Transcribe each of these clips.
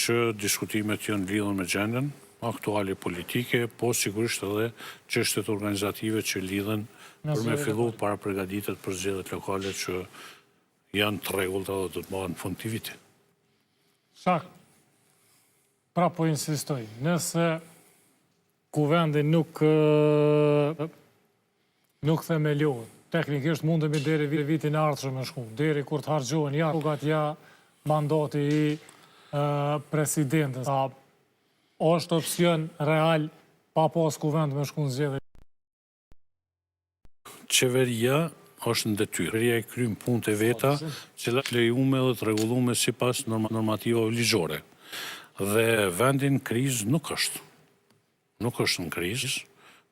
që diskutimet janë lidhur me gjendën aktuale politike, po sigurisht edhe çështjet organizative që lidhen për me fillu para përgatitet për zgjedhjet lokale që janë të rregullta dhe do të bëhen në fund të vitit. Shak, pra po insistoj, nëse kuvendi nuk themelohet, teknikisht mundemi deri vitin e ardhshëm me shku, deri kur të harxhohen ja mandati i presidentës. Është opsion real pa pas kuvend me shku në zgjedhje? Qeveria është në detyrë. Qeveria e kryen punët e veta, që lejume dhe të rregullume sipas normativave ligjore. Dhe vendi në krizë nuk është. Nuk është në krizë,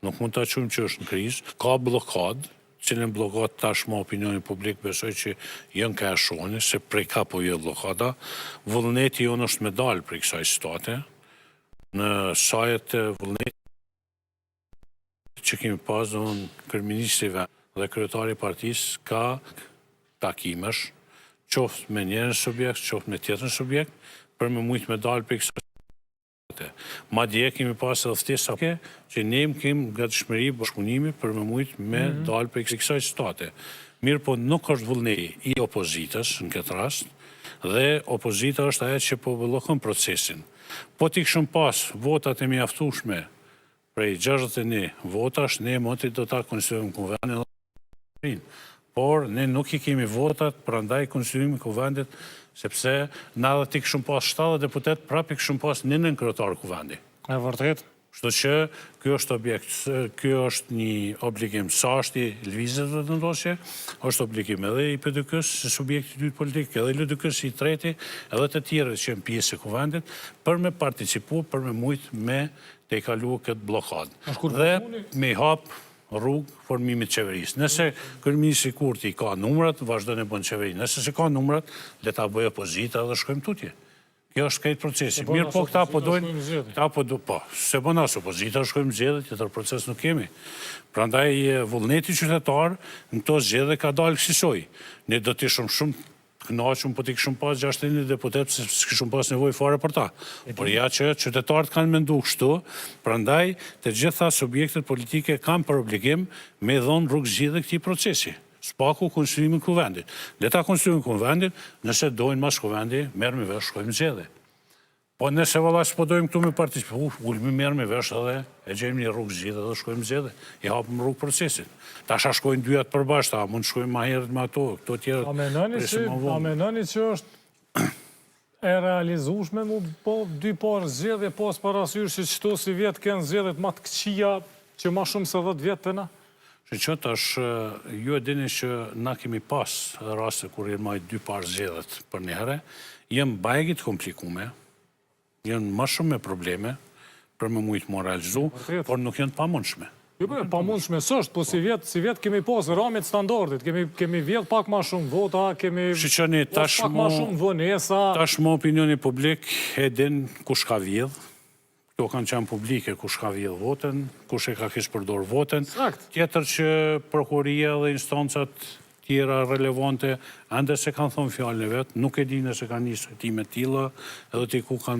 nuk mund ta quajmë që është në krizë. Ka bllokadë, cilën bllokat tashmë opinioni publik besoj që janë ka shoni, se prej ka po jo bllokada. Vullneti jonë është me dalë prej kësaj situate. Në sajet e vullnetit që kemi pas, domthon kryeministri dhe kryetari i partisë ka takimesh, qoftë me njërin subjekt, qoftë me tjetrin subjekt, për me mujt me dalë prej kësaj situate. Madje kemi pas edhe ftesa që ne kemi gatishmëri bashkëpunimi për me mujt me dalë prej kësaj situate. Mirë po nuk është vullneti i opozitës në këtë rast, dhe opozita është ajo që po bllokon procesin. Po t'i kishim pas votat e mjaftueshme prej 61 votash, ne moti do ta konsiderojmë kuvendin. Por ne nuk i kemi votat, prandaj konsiderimi i kuvendit, sepse na edhe t'i kishim pas 70 deputet, prapë i kishim pas 9 kryetar kuvendi. E vërtet? Kështu që ky është objekt, ky është një obligim sa është i lëvizjes së vendosje, është obligim edhe i PDK-s si subjekti i dytë politik, edhe i LDK-s si i treti, edhe të tjerët që janë pjesë e kuvendit, për me participu, për me mujt me të i kalu këtë blokadë. Dhe me i hap rrugë formimit qeverisë. Nëse kryeministri Kurti ka numrat, vazhdon e bën qeveri. Nëse se ka numrat, le ta bëjë opozita dhe shkojmë tutje. Kjo është këtë procesi. Mirë po këta po dojnë, se bën as opozita, shkojmë zgjedhje, tjetër proces nuk kemi. Prandaj vullneti qytetar në këto zgjedhje ka dalë kësaj. Ne do të ishim shumë kënaqur po të kishim pas 61 deputet, se s'kishim pas nevojë fare për ta. Por ja që qytetarët kanë menduar kështu, prandaj të gjitha subjektet politike kanë për obligim me dhënë rrugë zgjidhje këtij procesi. Spaku konsiderimi i kuvendit. Le ta konsiderojmë kuvendin, nëse dojnë mas kuvendi, merr me vesh, shkojmë zgjedhje. Po nëse valla s'po dojmë këtu me participu, ulmi merr me vesh edhe e gjejmë një rrugë zgjidhje dhe shkojmë zgjedhje. I hapim rrugë procesit. Tash shkojnë dyat përbashkëta, mund të shkojmë më herët me ato, këto tjerë. A mendoni që është e realizueshme po dy parë zgjedhje pas parasysh se çto si vjet kanë zgjedhjet më të këqija që më shumë se 10 vjet tani? Që tash, ju e dini që na kemi pas raste kur janë marrë dy parë zgjedhjet për një herë, janë bajgit komplikume, janë më shumë me probleme për me mujt më realizu, por nuk janë pamundshme. Jo, pamundshme s'është, po si vjet kemi pas ramet standardit, kemi vjedh pak më shumë vota, kemi pak më shumë vonesa. Tashmë opinioni publik e din kush ka vjedh. Këto kanë qenë publike kush ka vjedh votën, kush e ka kishë përdor votën. Tjetër që prokuria dhe instancat tjera relevante, ende se kanë thonë fjallën e vetë, nuk e di nëse kanë një sojtime tilla, edhe ti ku kanë